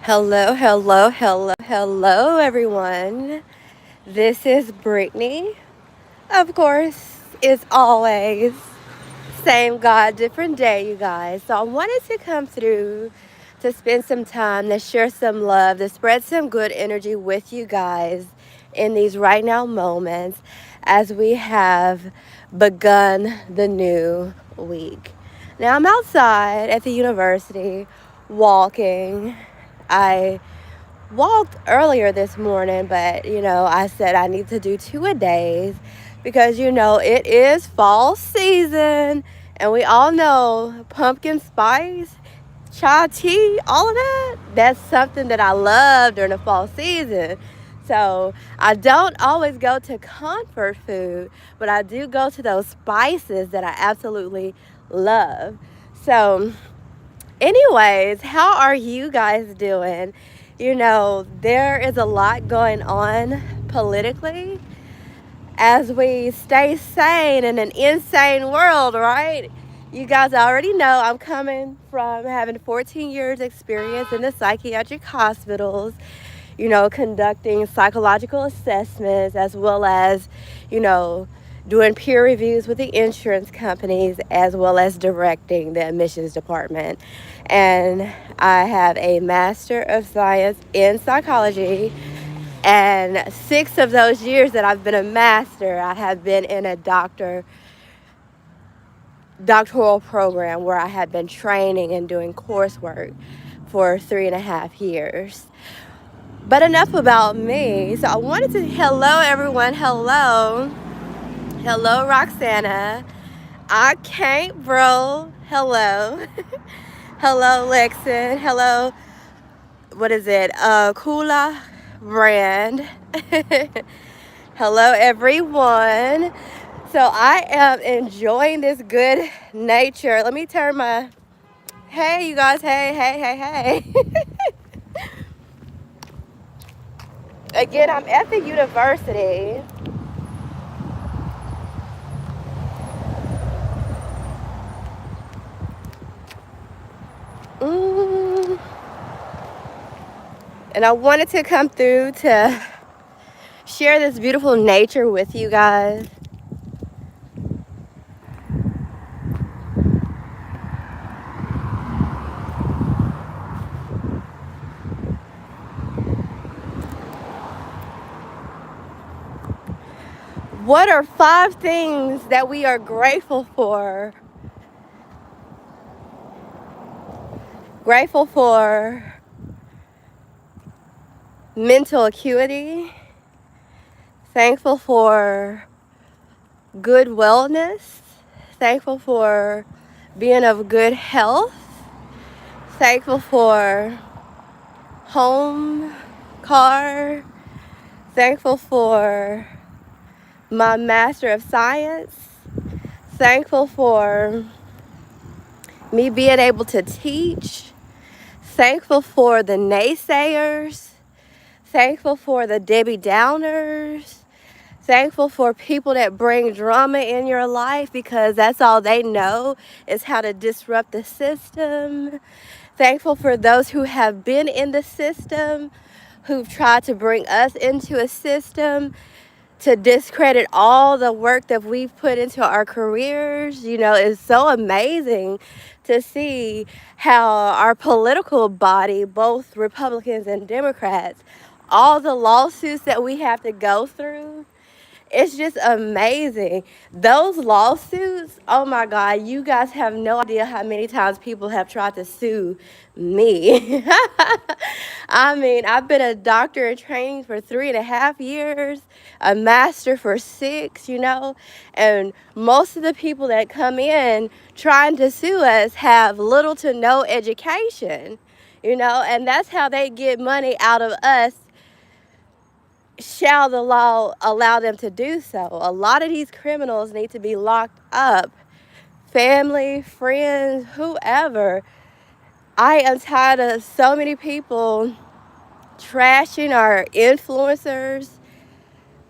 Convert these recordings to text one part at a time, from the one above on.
Hello, hello, hello, hello, everyone. This is Brittany. Of course, it's always same God, different day, you guys. So I wanted to come through to spend some time, to share some love, to spread some good energy with you guys in these right now moments as we have begun the new week. Now I'm outside at the university walking. I walked earlier this morning, but I said I need to do two a days because it is fall season and we all know pumpkin spice, chai tea, all of that. That's something that I love during the fall season. So I don't always go to comfort food, but I do go to those spices that I absolutely love. So anyways, how are you guys doing? There is a lot going on politically as we stay sane in an insane world, right? You guys already know I'm coming from having 14 years experience in the psychiatric hospitals, conducting psychological assessments as well as, you know, doing peer reviews with the insurance companies as well as directing the admissions department. And I have a Master of Science in Psychology, and 6 of those years that I've been a master, I have been in a doctoral program where I have been training and doing coursework for 3.5 years. But enough about me. So I wanted to, hello everyone, hello. Hello Roxana. I can't bro. Hello. Hello Lexin. Hello, what is it? Kula brand. Hello everyone. So I am enjoying this good nature. Let me turn my, hey you guys, hey, hey, hey, hey. Again, I'm at the university. Mm. And I wanted to come through to share this beautiful nature with you guys. What are 5 things that we are grateful for? Grateful for mental acuity, thankful for good wellness, thankful for being of good health, thankful for home, car, thankful for my Master of Science, thankful for me being able to teach, thankful for the naysayers, thankful for the Debbie Downers, thankful for people that bring drama in your life because that's all they know is how to disrupt the system. Thankful for those who have been in the system, who've tried to bring us into a system to discredit all the work that we've put into our careers. It's so amazing to see how our political body, both Republicans and Democrats, all the lawsuits that we have to go through, it's just amazing. Those lawsuits, oh my God, you guys have no idea how many times people have tried to sue me. I mean, I've been a doctor in training for 3.5 years, a master for 6, and most of the people that come in trying to sue us have little to no education, and that's how they get money out of us. Shall the law allow them to do so? A lot of these criminals need to be locked up. Family, friends, whoever. I am tired of so many people trashing our influencers.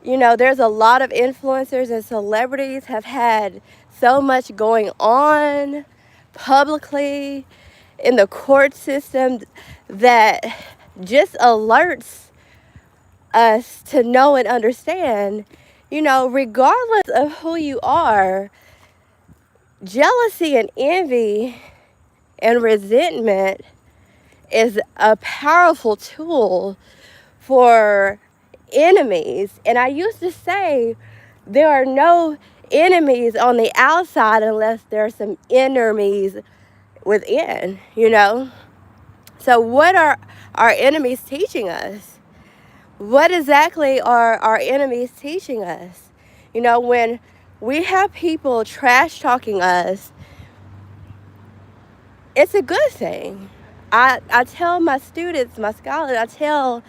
There's a lot of influencers and celebrities have had so much going on publicly in the court system that just alerts us to know and understand, regardless of who you are, jealousy and envy and resentment is a powerful tool for enemies. And I used to say there are no enemies on the outside unless there are some enemies within, So what are our enemies teaching us? What exactly are our enemies teaching us? When we have people trash talking us, it's a good thing. I tell my students, my scholars, I tell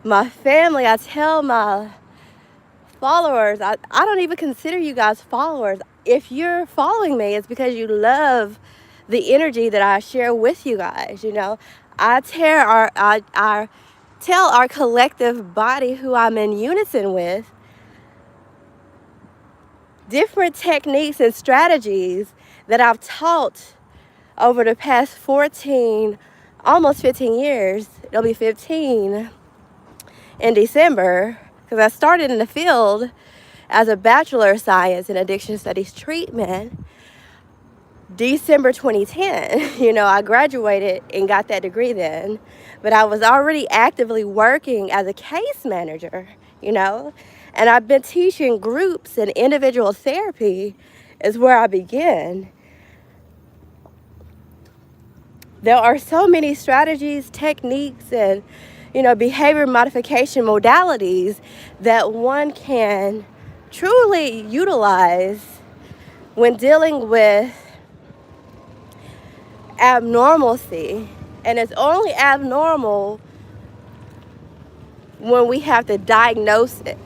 my family, I tell my followers, I don't even consider you guys followers. If you're following me, it's because you love the energy that I share with you guys. I tell our collective body who I'm in unison with different techniques and strategies that I've taught over the past 14, almost 15 years. It'll be 15 in December, because I started in the field as a Bachelor of Science in Addiction Studies Treatment December 2010. I graduated and got that degree then, but I was already actively working as a case manager, and I've been teaching groups, and individual therapy is where I began. There are so many strategies, techniques, and behavior modification modalities that one can truly utilize when dealing with abnormalcy. And it's only abnormal when we have to diagnose it.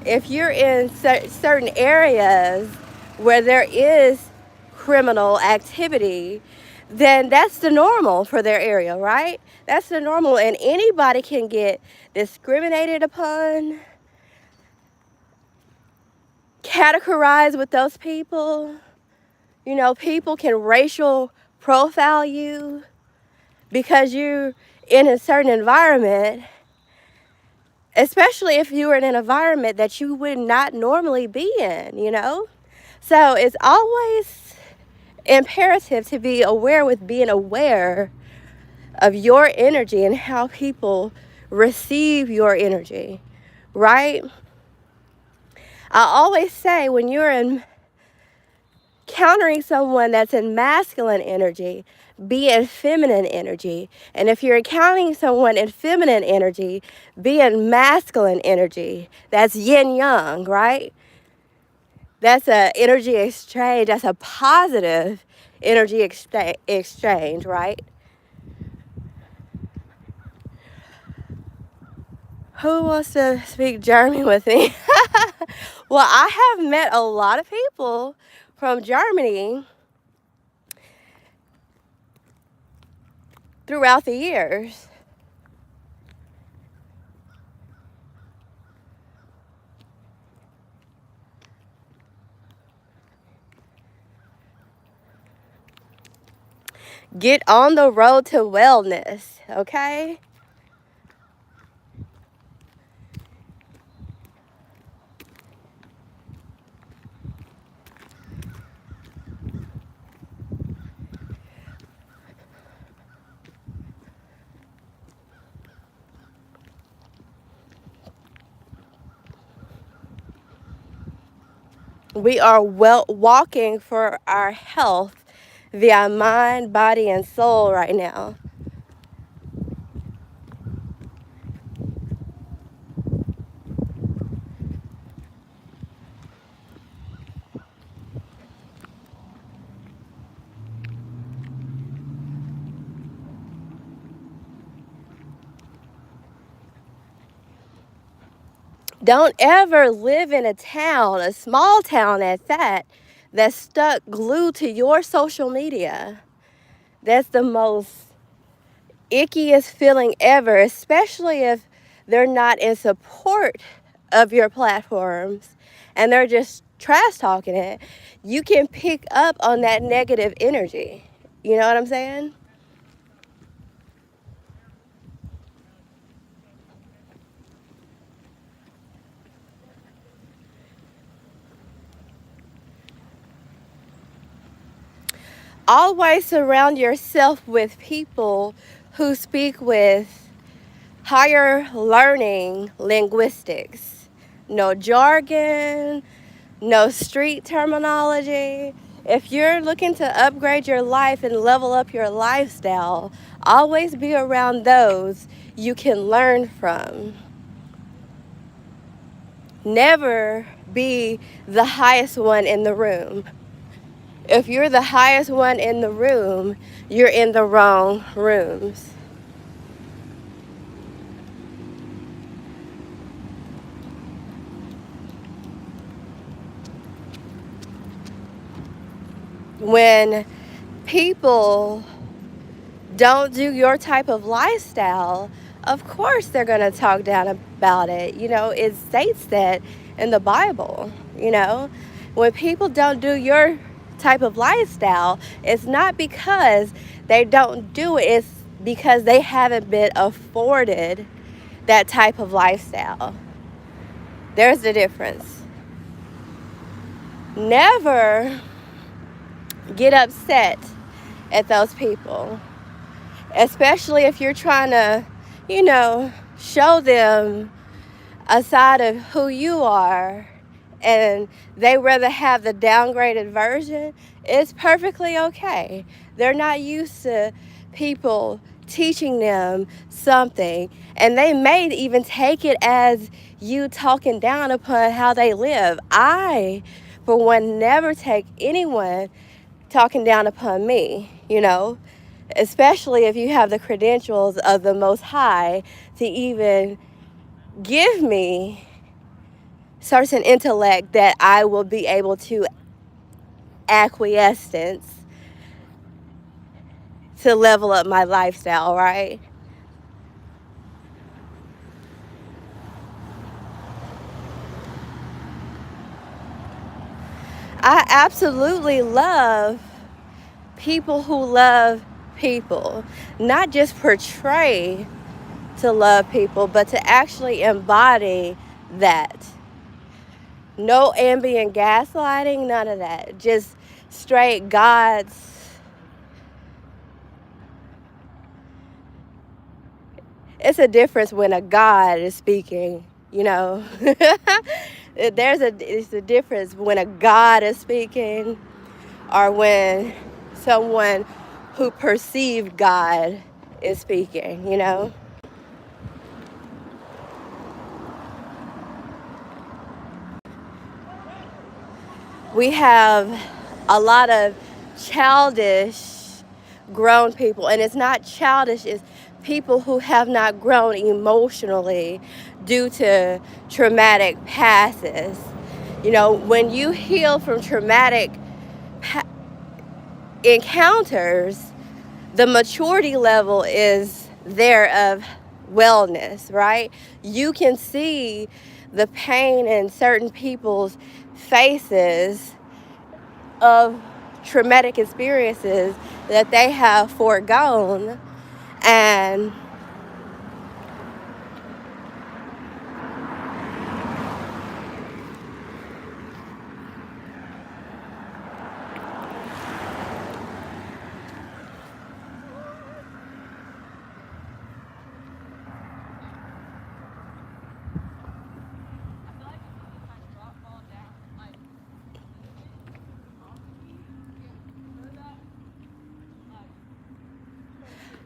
If you're in certain areas where there is criminal activity, then that's the normal for their area, right? That's the normal, and anybody can get discriminated upon, categorized with those people. People can racial profile you because you're in a certain environment, especially if you were in an environment that you would not normally be in, So it's always imperative to be aware with being aware of your energy and how people receive your energy, right? I always say when you're encountering someone that's in masculine energy, be in feminine energy. And if you're encountering someone in feminine energy, be in masculine energy. That's yin yang, right? That's an energy exchange. That's a positive energy exchange, right? Who wants to speak German with me? Well, I have met a lot of people from Germany throughout the years. Get on the road to wellness, okay? We are walking for our health via mind, body, and soul right now. Don't ever live in a town, a small town at that, that's stuck glued to your social media. That's the most ickiest feeling ever, especially if they're not in support of your platforms and they're just trash talking it. You can pick up on that negative energy. You know what I'm saying? Always surround yourself with people who speak with higher learning linguistics. No jargon, no street terminology. If you're looking to upgrade your life and level up your lifestyle, always be around those you can learn from. Never be the highest one in the room. If you're the highest one in the room, you're in the wrong rooms. When people don't do your type of lifestyle, of course they're going to talk down about it. It states that in the Bible. When people don't do your type of lifestyle, it's not because they don't do it, it's because they haven't been afforded that type of lifestyle. There's the difference. Never get upset at those people, especially if you're trying to, show them a side of who you are and they rather have the downgraded version. It's perfectly okay. They're not used to people teaching them something, and they may even take it as you talking down upon how they live. I, for one, never take anyone talking down upon me, especially if you have the credentials of the Most High to even give me certain intellect that I will be able to acquiescence to level up my lifestyle, right? I absolutely love people who love people, not just portray to love people, but to actually embody that. No ambient gaslighting, none of that. Just straight God's. It's a difference when a God is speaking, It's a difference when a God is speaking or when someone who perceived God is speaking, We have a lot of childish grown people, and it's not childish, it's people who have not grown emotionally due to traumatic passes. When you heal from traumatic encounters, the maturity level is there of wellness, right? You can see the pain in certain people's faces of traumatic experiences that they have foregone, and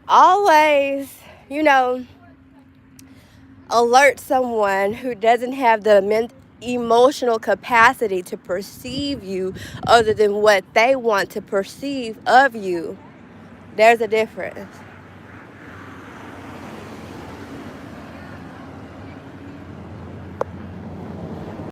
always, alert someone who doesn't have the emotional capacity to perceive you other than what they want to perceive of you. There's a difference.